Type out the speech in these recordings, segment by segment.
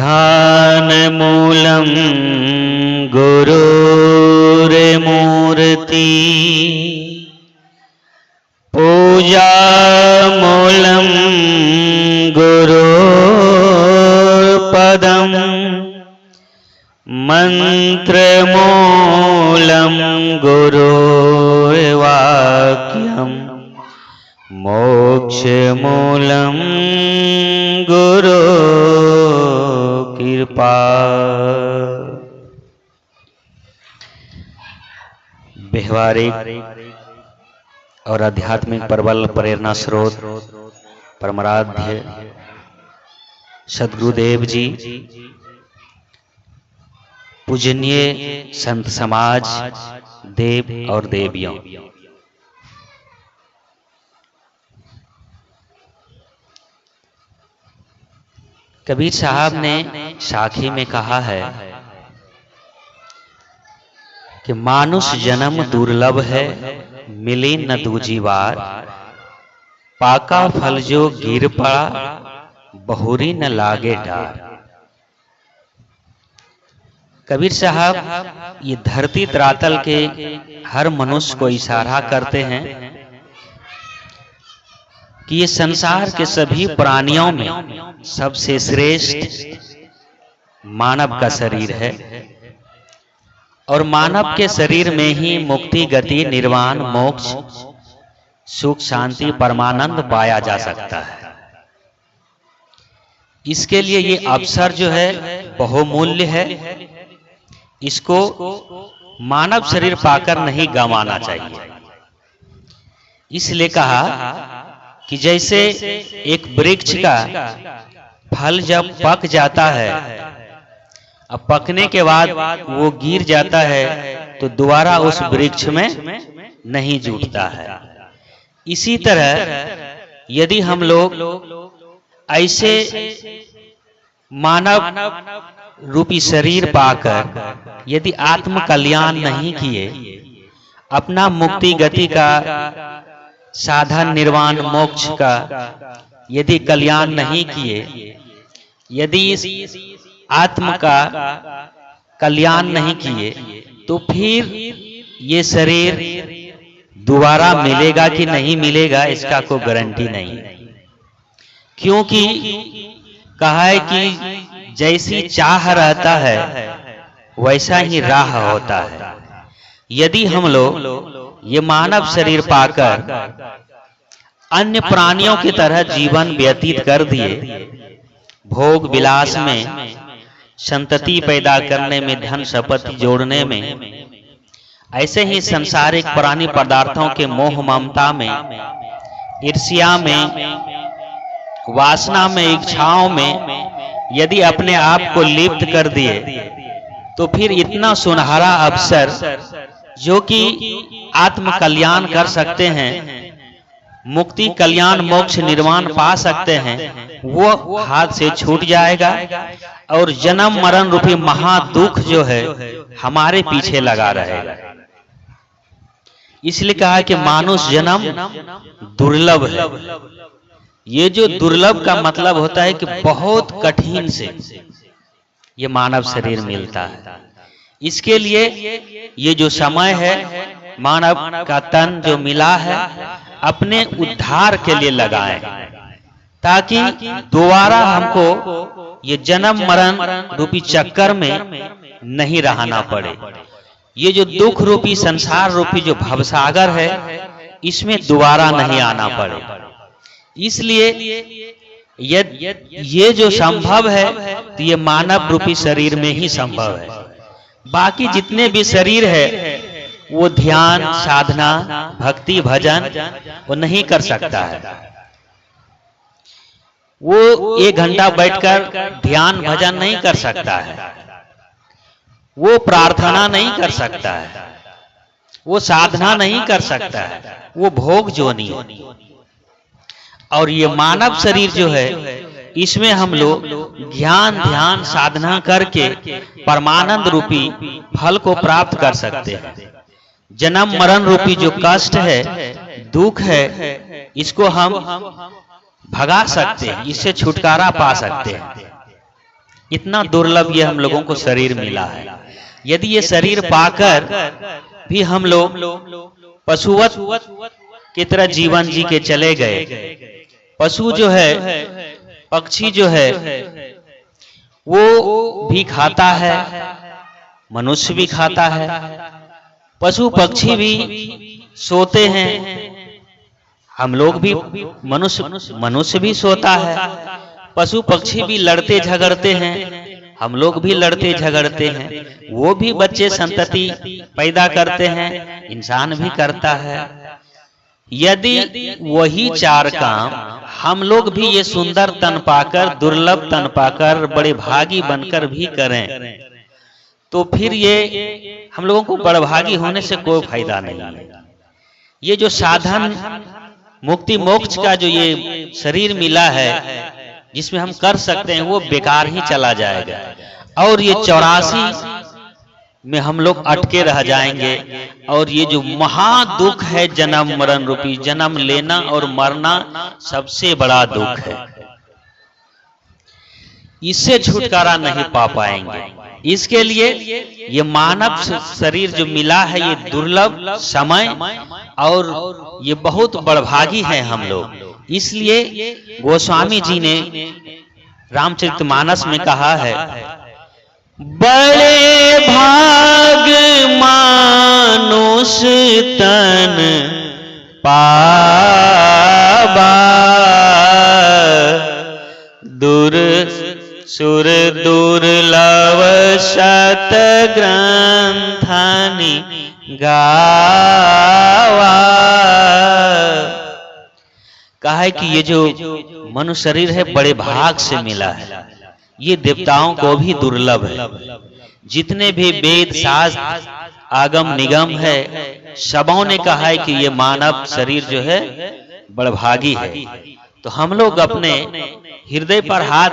ध्यान मूलम गुरुर्मूर्ति पूजा मूलम गुरुर्पदम मंत्र मूलम गुरुर्वाक्यम मोक्ष मूलम गुरु कृपा। व्यवहारिक और आध्यात्मिक प्रबल प्रेरणा स्रोत परमाराध्य सद्गुरुदेव जी, पूजनीय संत समाज, देव और देवियों, कबीर साहब ने साखी में कहा है कि मानुष जन्म दुर्लभ है, मिली न दूजी बार, पाका फल जो गिर पड़ा, बहुरी न लागे डार। कबीर साहब ये धरती तरातल के हर मनुष्य को इशारा करते हैं कि ये संसार के सभी प्राणियों में सबसे श्रेष्ठ मानव का शरीर है और मानव के शरीर में ही मुक्ति, गति, निर्वाण, मोक्ष, सुख, शांति, परमानंद पाया जा सकता है। इसके लिए ये अवसर जो है बहुमूल्य है, इसको मानव शरीर पाकर नहीं गंवाना चाहिए। इसलिए कहा कि जैसे एक वृक्ष का फल जब पक जाता है, अब पकने के बाद वो गिर जाता है तो दोबारा उस वृक्ष में नहीं जुटता है। इसी तरह यदि हम लोग ऐसे मानव रूपी शरीर पाकर यदि आत्म कल्याण नहीं किए, अपना मुक्ति, गति का साधन, निर्वाण, मोक्ष का यदि कल्याण नहीं किए, यदि इस आत्म का कल्याण नहीं किए, तो फिर ये शरीर दोबारा मिलेगा कि नहीं मिलेगा इसका कोई गारंटी नहीं। क्योंकि कहा है कि जैसी चाह रहता है वैसा ही राह होता है। यदि हम लोग ये मानव शरीर पाकर अन्य प्राणियों की तरह जीवन व्यतीत कर दिए, भोग विलास में, संतति पैदा करने में, धन संपत्ति जोड़ने में, ऐसे ही सांसारिक प्राणी पदार्थों के मोह ममता में, ईर्ष्या में, वासना में, इच्छाओं में यदि अपने आप को लिप्त कर दिए, तो फिर इतना सुनहरा अवसर जो कि आत्म कल्याण कर सकते हैं, मुक्ति, कल्याण, मोक्ष, निर्वाण पा सकते हैं, वो हाथ से छूट जाएगा और जन्म मरण रूपी महादुख जो है हमारे पीछे लगा रहेगा। इसलिए कहा कि मानुष जन्म दुर्लभ है। ये जो दुर्लभ का मतलब होता है कि बहुत कठिन से ये मानव शरीर मिलता है। इसके लिए ये जो समय है, मानव का तन जो मिला है, अपने उद्धार के लिए लगाएं, ताकि दोबारा हमको ये जन्म मरण रूपी चक्कर में नहीं रहना पड़े। ये जो दुख रूपी संसार रूपी जो भवसागर है, इसमें दोबारा नहीं आना पड़े। इसलिए ये जो संभव है तो ये मानव रूपी शरीर में ही संभव है। बाकी जितने भी शरीर है वो ध्यान, साधना, भक्ति, भजन वो नहीं कर सकता है। वो 1 घंटा बैठकर ध्यान भजन नहीं कर सकता है, वो प्रार्थना नहीं कर सकता है, वो साधना नहीं कर सकता है, वो भोग जोनी है। और ये मानव शरीर जो है, इसमें हम लोग ज्ञान, ध्यान, साधना करके परमानंद रूपी फल को प्राप्त कर सकते हैं। जन्म मरण रूपी जो कष्ट है, दुख है, इसको हम भगा सकते हैं, इससे छुटकारा पा सकते हैं। इतना दुर्लभ ये हम लोगों को शरीर मिला है। यदि ये शरीर पाकर भी हम लोग पशुवत की तरह जीवन जी के चले गए, पशु जो है, पक्षी जो है वो भी खाता है, मनुष्य भी खाता है, पशु पक्षी भी सोते हैं, हम लोग भी मनुष्य भी सोता है, पशु पक्षी भी लड़ते झगड़ते हैं, हम लोग भी लड़ते झगड़ते हैं, वो भी बच्चे संतति पैदा करते हैं, इंसान भी करता है। यदि वही चार काम हम लोग भी ये सुंदर तन पाकर, दुर्लभ तन पाकर, बड़े भागी बनकर भी करें, तो फिर ये हम लोगों को बड़भागी होने से कोई फायदा नहीं है। ये जो साधन मुक्ति मोक्ष का जो ये शरीर मिला है जिसमें हम कर सकते हैं, वो बेकार ही चला जाएगा और ये 84 में हम लोग अटके रह जाएंगे। और ये जो महादुख है जन्म मरण रूपी, जन्म लेना और मरना सबसे बड़ा दुख है, इससे छुटकारा नहीं पा पाएंगे। इसके लिए ये मानव शरीर जो मिला है, ये दुर्लभ समय और ये बहुत बड़भागी है हम लोग। इसलिए गोस्वामी जी ने रामचरितमानस में कहा है, बड़े भाग मानुष तन पावा, सुर दुर्लभ शत ग्रंथानि गावा। कहा है कि ये जो मनुष्य शरीर है बड़े भाग से मिला है, ये देवताओं को भी दुर्लभ है। जितने भी वेद शास्त्र आगम निगम है, सबों ने कहा है कि ये मानव शरीर जो है बड़भागी है। तो हम लोग अपने हृदय पर हाथ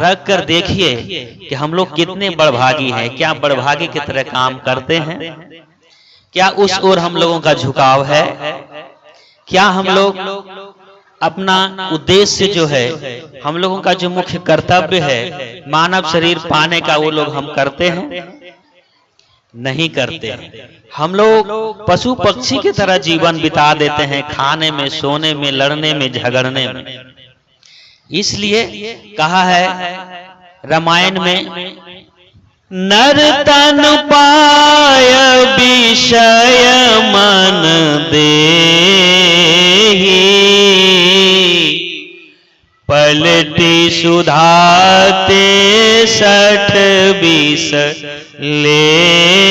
रख कर देखिए कि हम लोग कितने बड़भागी हैं। क्या बड़भागी की तरह काम करते हैं? क्या उस ओर हम लोगों का झुकाव है? क्या हम लोग अपना उद्देश्य जो है, हम लोगों का जो मुख्य कर्तव्य है मानव शरीर पाने का, वो लोग हम करते हैं? नहीं करते हैं। हम लोग पशु पक्षी की तरह जीवन बिता देते हैं, खाने में, सोने में, लड़ने में, झगड़ने में। इसलिए कहा है रामायण में, नर तन पाय विषय मन देहि, पलटी सुधाते 60 20 लेहि।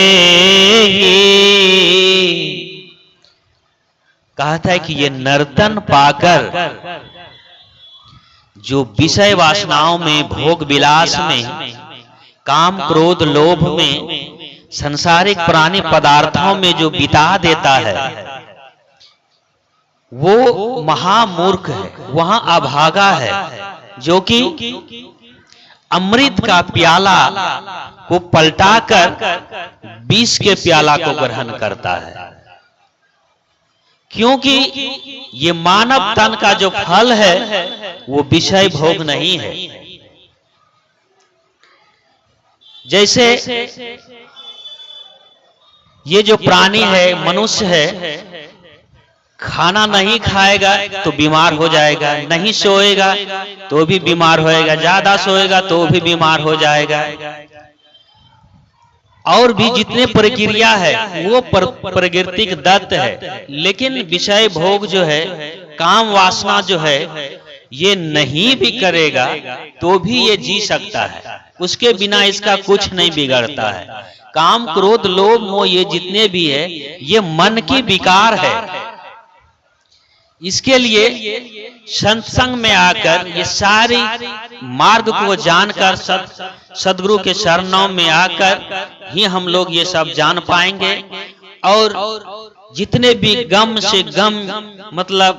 कहा था कि ये नर्तन पाकर जो विषय वासनाओं में, भोग विलास में, काम क्रोध लोभ में, संसारिक प्राणी पदार्थों में जो बिता देता है, वो महामूर्ख है, वहां अभागा है, जो कि अमृत का प्याला को पलटाकर विष के प्याला को ग्रहण करता है। क्योंकि ये मानव तन का जो फल है वो विषय भोग नहीं है। जैसे ये जो प्राणी है, मनुष्य है, खाना नहीं खाएगा तो बीमार हो जाएगा, नहीं सोएगा तो भी बीमार होएगा, ज्यादा सोएगा तो भी बीमार हो जाएगा। और भी जितने प्रक्रिया है वो प्रकृतिक दत्त है। लेकिन विषय भोग जो है, काम वासना जो है, ये नहीं भी करेगा तो भी ये जी सकता है, उसके बिना इसका कुछ नहीं बिगड़ता है। काम क्रोध लोभ मोह ये जितने भी है, ये मन की विकार है। इसके लिए सत्संग में आकर ये सारी मार्ग को जानकर, सदगुरु के शरणों में आकर ही हम लोग ये सब जान पाएंगे। और जितने भी गम से गम मतलब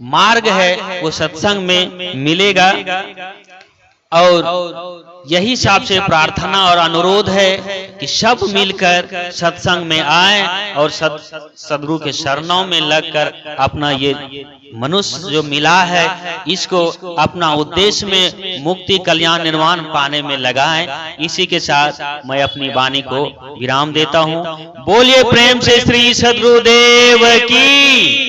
मार्ग है वो सत्संग में मिलेगा। और यही सबसे प्रार्थना और अनुरोध है कि सब मिलकर सत्संग में आए और सदगुरु के शरणों में लगकर अपना ये मनुष्य जो मिला है इसको अपना उद्देश्य में मुक्ति कल्याण निर्वाण पाने में लगाएं। इसी के साथ मैं अपनी वाणी को विराम देता हूँ। बोलिए प्रेम से श्री सद्गुरुदेव की।